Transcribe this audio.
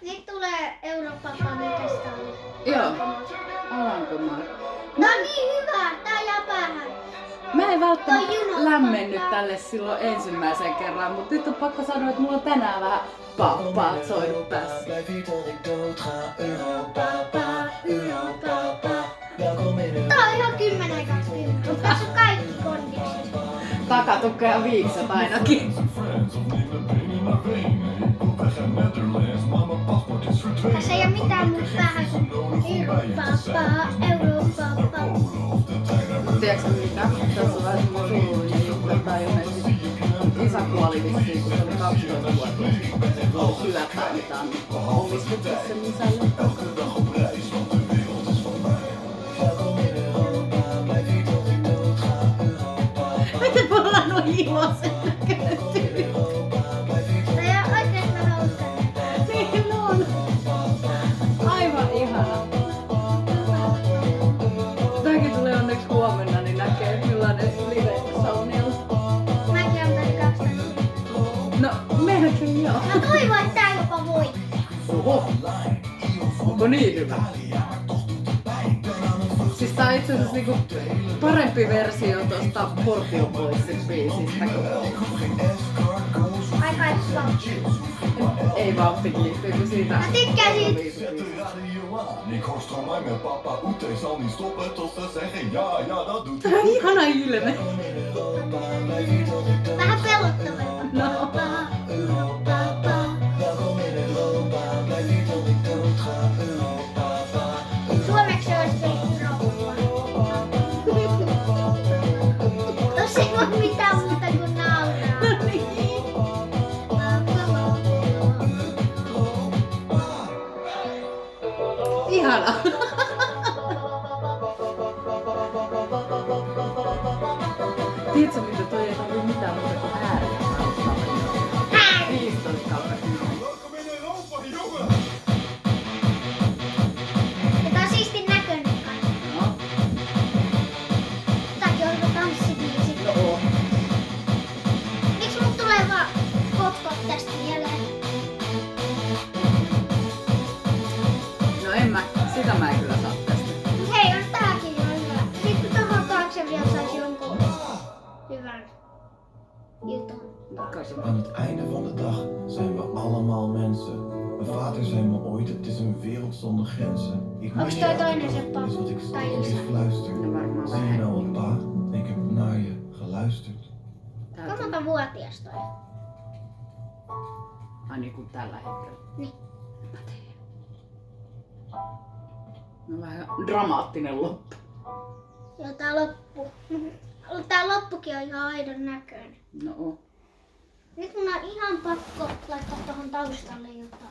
Nyt tulee Eurooppa, mikä sitä oli. Joo. Alankomaat. No niin hyvä, tää jää päähän. Mä en välttämättä Toi juno lämmennyt ottaa. tälle silloin ensimmäisen kerran, mutta nyt on pakko sanoa, että mulla on tänään vähän paappaat soinut päässä. Tää on ihan 10/10. On päässyt kaikki kondikset. Takatukka ja viikset ainakin. Tässä ei oo mitään muuta päähän kuin Eurooppa. Tiedätkö mitä? Tässä on vähän semmoinen surullinen juttu, että tää ilmeisesti isä kuoli vissiin, kun se oli 12 vuotta. Se oli syöpää, mitä on omistettu sen isälle. Miten me ollaan noin iloisen näköinen tyyli? Tää on oikeesti hauska. Niin on. Aivan ihana. Tääkin tulee onneksi huomenna, niin näkee millainen live-sauni on. Mäkin on tässä 2. No, melkein joo. Mä toivon, että tää jopa voi. Oho. Onko niin hyvä? Siis tää on itse asiassa niinku parempi versio tosta Portion Boysin biisistä. Aika Ei vauhti kiihtyy, kun siitä... Mä tykkään siitä. Ik hoor stromaai met papa Oete, ik zal niet stoppen tot ze zeggen ja, ja dat doet Tää on ihana ilme. Vähän pelottavaa. No. Suomeksi olisi Eurooppa. Tossa ei voi mitään muuta kuin nauraa. No niin. Ihana. Tiedätkö mitä toi ei tarvii mitään muuta kuin ääriä taustalla? 15 kautta 10. Welkom in Europa, jongen! Ja tää on siistin näköinen kai. No. Tääkin on hyvä tanssibiisi. No oo. Miks mut tulee vaan hot tästä mieleen? No sitä mä en kyllä saa tästä. Mut hei, on tääkin jo hyvä. Sitten tohon taakse vielä sais jonkun hyvän jutun. Aan het einde van de dag zijn we allemaal mensen. Mijn vader zei me ooit, het is een wereld zonder grenzen. Ik Onks mis toi je, toinen se is wat ik tai stiekem isä? fluister. No varmaan Zie je vähän. nou wat pa? Ik heb naar je geluisterd. Tää on... Kuinka vuotias toi? Ai niin kuin tällä hetkellä. Niin. Mä tiedän. No vähän dramaattinen loppu. Joo, tää loppu. Tää loppukin on ihan aidon näköinen. No oo. Nyt mun on ihan pakko laittaa tohon taustalle jotain.